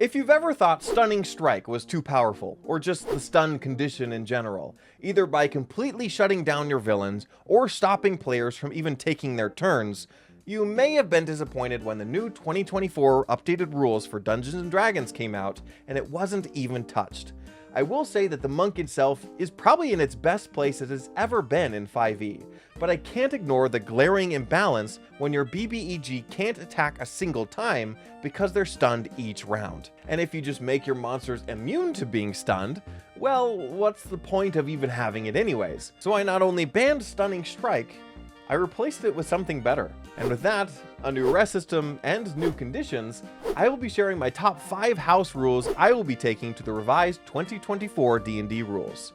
If you've ever thought Stunning Strike was too powerful, or just the stun condition in general, either by completely shutting down your villains or stopping players from even taking their turns, you may have been disappointed when the new 2024 updated rules for Dungeons & Dragons came out and it wasn't even touched. I will say that the monk itself is probably in its best place it has ever been in 5e, but I can't ignore the glaring imbalance when your BBEG can't attack a single time because they're stunned each round. And if you just make your monsters immune to being stunned, well, what's the point of even having it anyways? So I not only banned Stunning Strike, I replaced it with something better. And with that, a new rest system, and new conditions, I will be sharing my top 5 house rules I will be taking to the revised 2024 D&D rules.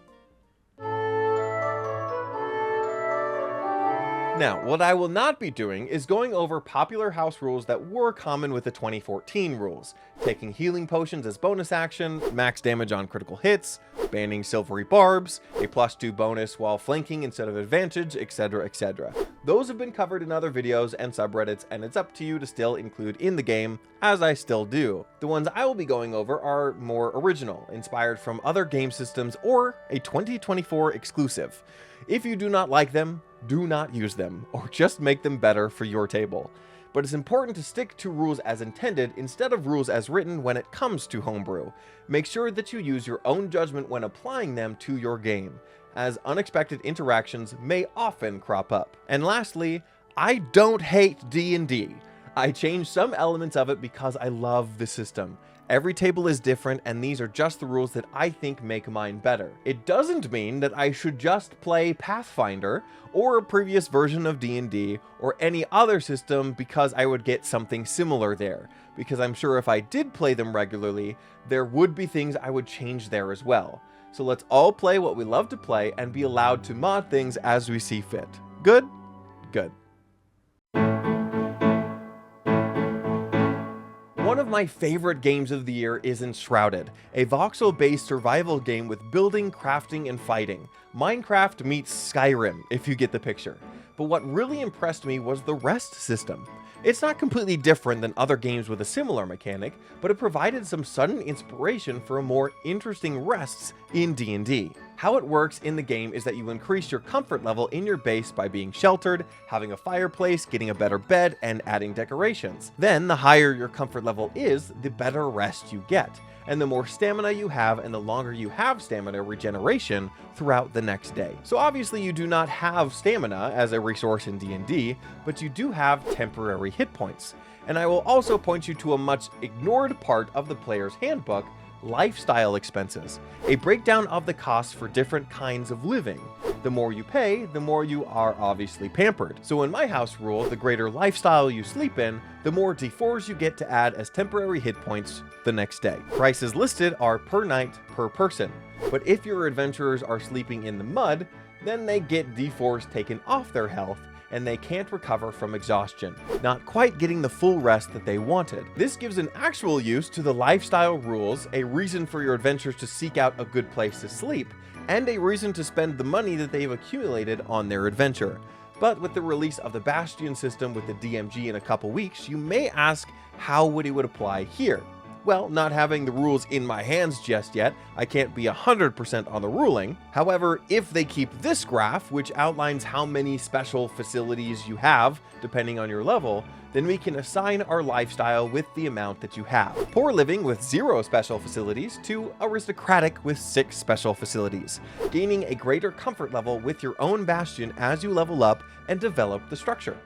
Now, what I will not be doing is going over popular house rules that were common with the 2014 rules, taking healing potions as bonus action, max damage on critical hits, banning silvery barbs, a +2 bonus while flanking instead of advantage, etc, etc. Those have been covered in other videos and subreddits, and it's up to you to still include in the game, as I still do. The ones I will be going over are more original, inspired from other game systems, or a 2024 exclusive. If you do not like them, do not use them, or just make them better for your table. But it's important to stick to rules as intended instead of rules as written when it comes to homebrew. Make sure that you use your own judgment when applying them to your game, as unexpected interactions may often crop up. And lastly, I don't hate D&D. I changed some elements of it because I love the system. Every table is different, and these are just the rules that I think make mine better. It doesn't mean that I should just play Pathfinder, or a previous version of D&D, or any other system because I would get something similar there, because I'm sure if I did play them regularly, there would be things I would change there as well. So let's all play what we love to play and be allowed to mod things as we see fit. Good? Good. One of my favorite games of the year is Enshrouded, a voxel-based survival game with building, crafting, and fighting. Minecraft meets Skyrim, if you get the picture. But what really impressed me was the rest system. It's not completely different than other games with a similar mechanic, but it provided some sudden inspiration for more interesting rests in D&D. How it works in the game is that you increase your comfort level in your base by being sheltered, having a fireplace, getting a better bed, and adding decorations. Then, the higher your comfort level is, the better rest you get, and the more stamina you have and the longer you have stamina regeneration throughout the next day. So obviously you do not have stamina as a resource in D&D, but you do have temporary hit points. And I will also point you to a much ignored part of the player's handbook, lifestyle expenses, a breakdown of the costs for different kinds of living. The more you pay, the more you are obviously pampered. So in my house rule, the greater lifestyle you sleep in, the more D4s you get to add as temporary hit points the next day. Prices listed are per night, per person. But if your adventurers are sleeping in the mud, then they get D4s taken off their health, and they can't recover from exhaustion, not quite getting the full rest that they wanted. This gives an actual use to the lifestyle rules, a reason for your adventurers to seek out a good place to sleep, and a reason to spend the money that they've accumulated on their adventure. But with the release of the Bastion system with the DMG in a couple weeks, you may ask how would it apply here? Well, not having the rules in my hands just yet, I can't be 100% on the ruling. However, if they keep this graph, which outlines how many special facilities you have, depending on your level, then we can assign our lifestyle with the amount that you have. Poor living with 0 special facilities to aristocratic with 6 special facilities, gaining a greater comfort level with your own bastion as you level up and develop the structure.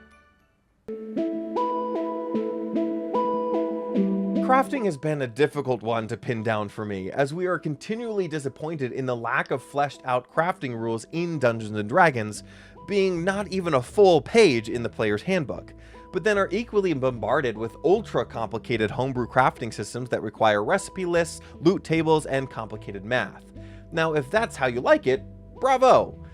Crafting has been a difficult one to pin down for me, as we are continually disappointed in the lack of fleshed out crafting rules in Dungeons & Dragons, being not even a full page in the player's handbook, but then are equally bombarded with ultra complicated homebrew crafting systems that require recipe lists, loot tables, and complicated math. Now, if that's how you like it, bravo!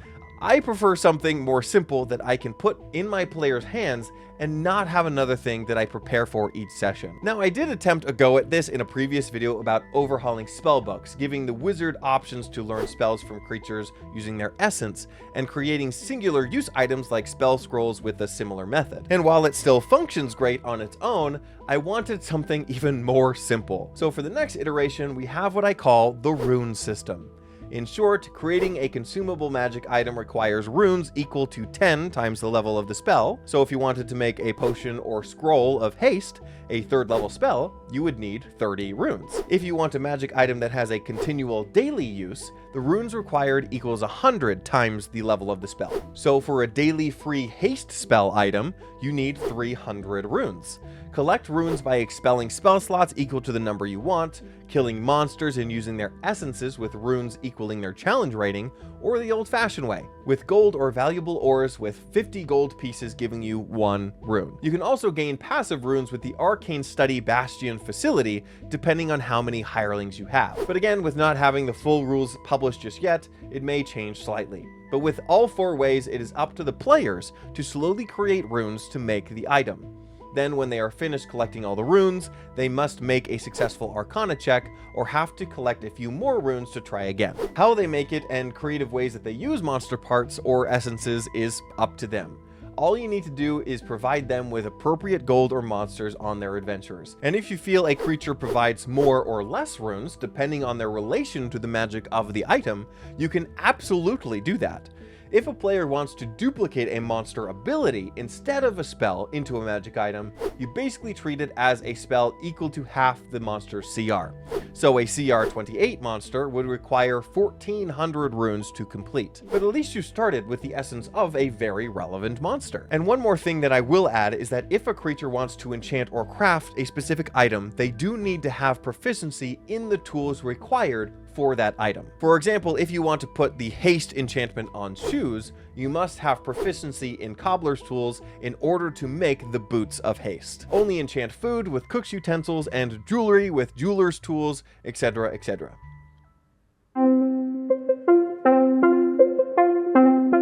I prefer something more simple that I can put in my players' hands and not have another thing that I prepare for each session. Now, I did attempt a go at this in a previous video about overhauling spellbooks, giving the wizard options to learn spells from creatures using their essence, and creating singular use items like spell scrolls with a similar method. And while it still functions great on its own, I wanted something even more simple. So for the next iteration, we have what I call the Rune System. In short, creating a consumable magic item requires runes equal to 10 times the level of the spell. So if you wanted to make a potion or scroll of haste, a 3rd level spell, you would need 30 runes. If you want a magic item that has a continual daily use, the runes required equals 100 times the level of the spell. So for a daily free haste spell item, you need 300 runes. Collect runes by expelling spell slots equal to the number you want, killing monsters and using their essences with runes equaling their challenge rating, or the old-fashioned way, with gold or valuable ores with 50 gold pieces giving you 1 rune. You can also gain passive runes with the Arcane Study Bastion facility, depending on how many hirelings you have. But again, with not having the full rules published just yet, it may change slightly. But with all 4 ways, it is up to the players to slowly create runes to make the item. Then when they are finished collecting all the runes, they must make a successful Arcana check or have to collect a few more runes to try again. How they make it and creative ways that they use monster parts or essences is up to them. All you need to do is provide them with appropriate gold or monsters on their adventures. And if you feel a creature provides more or less runes, depending on their relation to the magic of the item, you can absolutely do that. If a player wants to duplicate a monster ability instead of a spell into a magic item, you basically treat it as a spell equal to half the monster's CR. So a CR 28 monster would require 1400 runes to complete. But at least you started with the essence of a very relevant monster. And one more thing that I will add is that if a creature wants to enchant or craft a specific item, they do need to have proficiency in the tools required for that item. For example, if you want to put the haste enchantment on shoes, you must have proficiency in cobbler's tools in order to make the boots of haste. Only enchant food with cook's utensils and jewelry with jeweler's tools, etc., etc.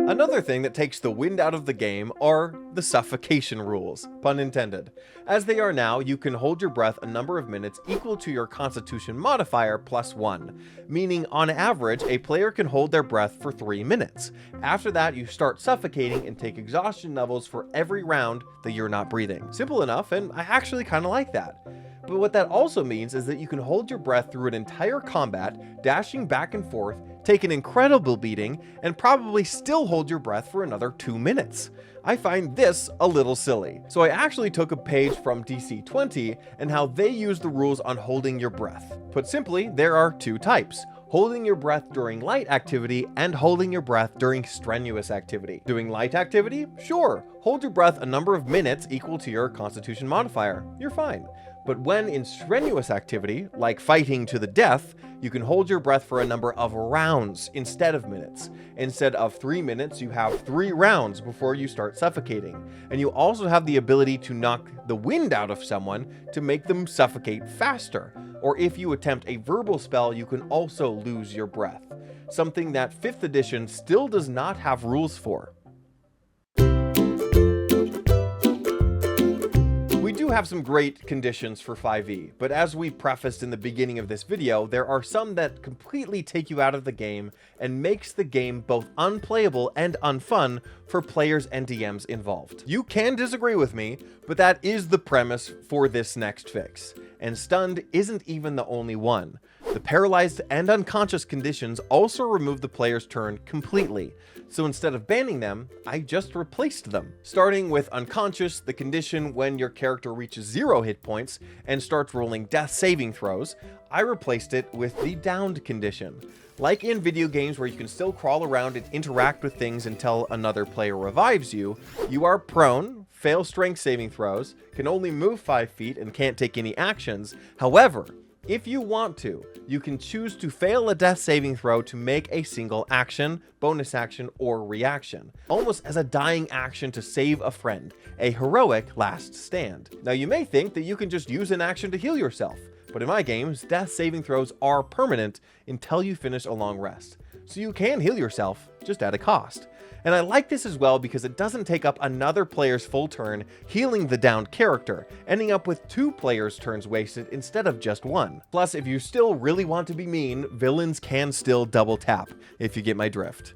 Another thing that takes the wind out of the game are the suffocation rules, pun intended. As they are now, you can hold your breath a number of minutes equal to your constitution modifier +1, meaning on average, a player can hold their breath for 3 minutes. After that, you start suffocating and take exhaustion levels for every round that you're not breathing. Simple enough, and I actually kind of like that. But what that also means is that you can hold your breath through an entire combat, dashing back and forth, take an incredible beating, and probably still hold your breath for another 2 minutes. I find this a little silly. So I actually took a page from DC20 and how they use the rules on holding your breath. Put simply, there are 2 types: holding your breath during light activity and holding your breath during strenuous activity. Doing light activity? Sure. Hold your breath a number of minutes equal to your constitution modifier. You're fine. But when in strenuous activity, like fighting to the death, you can hold your breath for a number of rounds instead of minutes. Instead of 3 minutes, you have 3 rounds before you start suffocating. And you also have the ability to knock the wind out of someone to make them suffocate faster. Or if you attempt a verbal spell, you can also lose your breath. Something that 5th edition still does not have rules for. We do have some great conditions for 5e, but as we prefaced in the beginning of this video, there are some that completely take you out of the game and makes the game both unplayable and unfun for players and DMs involved. You can disagree with me, but that is the premise for this next fix. And stunned isn't even the only one. The paralyzed and unconscious conditions also remove the player's turn completely. So instead of banning them, I just replaced them. Starting with unconscious, the condition when your character reaches 0 hit points and starts rolling death saving throws, I replaced it with the downed condition. Like in video games where you can still crawl around and interact with things until another player revives you, you are prone, fail strength saving throws, can only move 5 feet and can't take any actions. However, if you want to, you can choose to fail a death saving throw to make a single action, bonus action, or reaction, almost as a dying action to save a friend, a heroic last stand. Now you may think that you can just use an action to heal yourself, but in my games, death saving throws are permanent until you finish a long rest. so you can heal yourself, just at a cost. And I like this as well because it doesn't take up another player's full turn healing the downed character, ending up with 2 players' turns wasted instead of just 1. Plus, if you still really want to be mean, villains can still double tap, if you get my drift.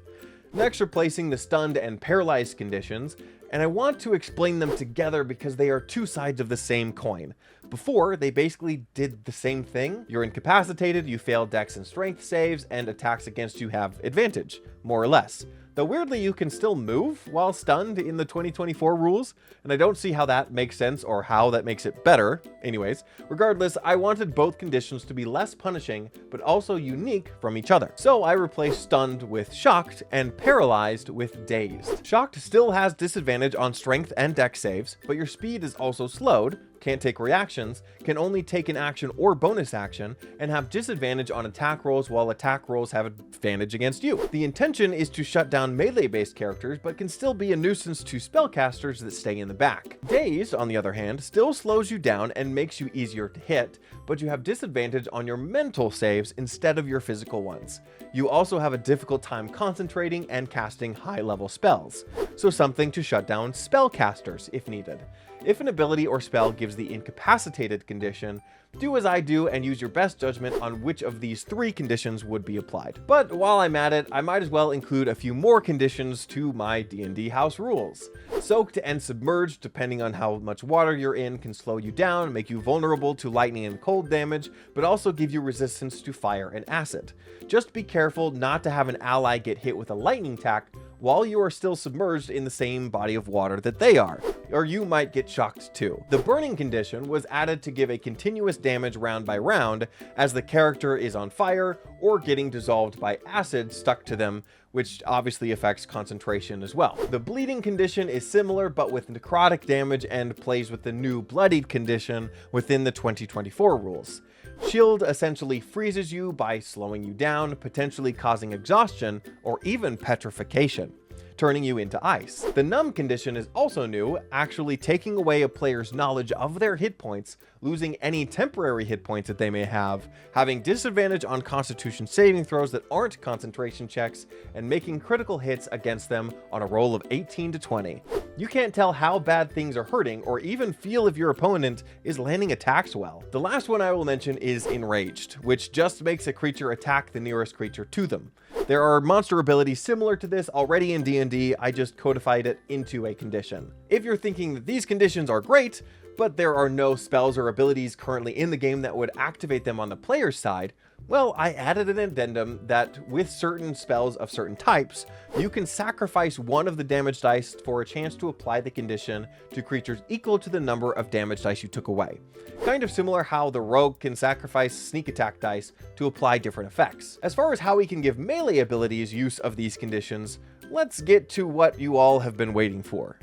Next, replacing the stunned and paralyzed conditions, and I want to explain them together because they are 2 sides of the same coin. Before, they basically did the same thing. You're incapacitated, you fail dex and strength saves, and attacks against you have advantage, more or less. Though weirdly, you can still move while stunned in the 2024 rules, and I don't see how that makes sense or how that makes it better. Anyways, regardless, I wanted both conditions to be less punishing, but also unique from each other. So I replaced stunned with shocked and paralyzed with dazed. Shocked still has disadvantage on strength and dex saves, but your speed is also slowed, can't take reactions, can only take an action or bonus action, and have disadvantage on attack rolls while attack rolls have advantage against you. The intention is to shut down melee-based characters, but can still be a nuisance to spellcasters that stay in the back. Dazed, on the other hand, still slows you down and makes you easier to hit, but you have disadvantage on your mental saves instead of your physical ones. You also have a difficult time concentrating and casting high-level spells, so something to shut down spellcasters if needed. If an ability or spell gives the incapacitated condition, do as I do and use your best judgment on which of these 3 conditions would be applied. But while I'm at it, I might as well include a few more conditions to my D&D house rules. Soaked and submerged, depending on how much water you're in, can slow you down, make you vulnerable to lightning and cold damage, but also give you resistance to fire and acid. Just be careful not to have an ally get hit with a lightning attack while you are still submerged in the same body of water that they are, or you might get shocked too. The burning condition was added to give a continuous damage round by round as the character is on fire or getting dissolved by acid stuck to them, which obviously affects concentration as well. The bleeding condition is similar but with necrotic damage and plays with the new bloodied condition within the 2024 rules. Shield essentially freezes you by slowing you down, potentially causing exhaustion or even petrification, turning you into ice. The numb condition is also new, actually taking away a player's knowledge of their hit points, losing any temporary hit points that they may have, having disadvantage on constitution saving throws that aren't concentration checks, and making critical hits against them on a roll of 18 to 20. You can't tell how bad things are hurting or even feel if your opponent is landing attacks well. The last one I will mention is Enraged, which just makes a creature attack the nearest creature to them. There are monster abilities similar to this already in D&D, I just codified it into a condition. If you're thinking that these conditions are great, but there are no spells or abilities currently in the game that would activate them on the player's side, well, I added an addendum that with certain spells of certain types, you can sacrifice one of the damage dice for a chance to apply the condition to creatures equal to the number of damage dice you took away. Kind of similar how the rogue can sacrifice sneak attack dice to apply different effects. As far as how we can give melee abilities use of these conditions, let's get to what you all have been waiting for.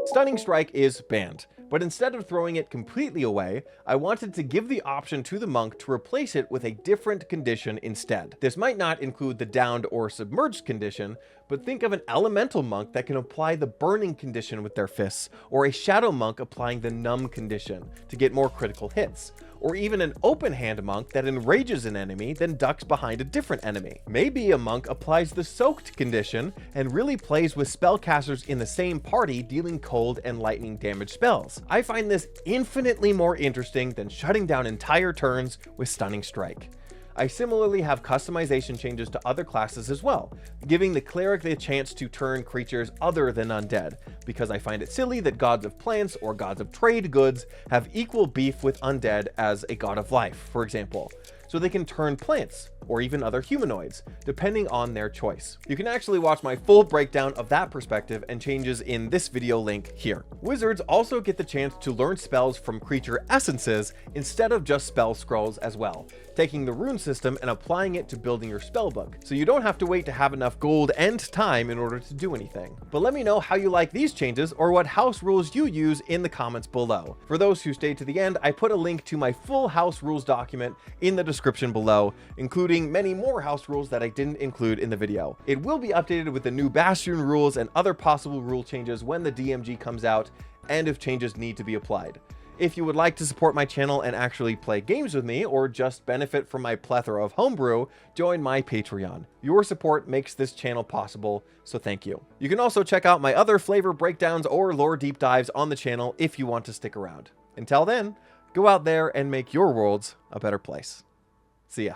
Stunning Strike is banned, but instead of throwing it completely away, I wanted to give the option to the monk to replace it with a different condition instead. This might not include the downed or submerged condition, but think of an elemental monk that can apply the burning condition with their fists, or a shadow monk applying the numb condition to get more critical hits, or even an open hand monk that enrages an enemy then ducks behind a different enemy. Maybe a monk applies the soaked condition and really plays with spellcasters in the same party dealing cold and lightning damage spells. I find this infinitely more interesting than shutting down entire turns with Stunning Strike. I similarly have customization changes to other classes as well, giving the cleric the chance to turn creatures other than undead, because I find it silly that gods of plants or gods of trade goods have equal beef with undead as a god of life, for example, so they can turn plants or even other humanoids, depending on their choice. You can actually watch my full breakdown of that perspective and changes in this video link here. Wizards also get the chance to learn spells from creature essences instead of just spell scrolls as well, taking the Rune System and applying it to building your spellbook, so you don't have to wait to have enough gold and time in order to do anything. But let me know how you like these changes or what house rules you use in the comments below. For those who stayed to the end, I put a link to my full house rules document in the description below, including many more house rules that I didn't include in the video. It will be updated with the new Bastion rules and other possible rule changes when the DMG comes out and if changes need to be applied. If you would like to support my channel and actually play games with me, or just benefit from my plethora of homebrew, join my Patreon. Your support makes this channel possible, so thank you. You can also check out my other flavor breakdowns or lore deep dives on the channel if you want to stick around. Until then, go out there and make your worlds a better place. See ya.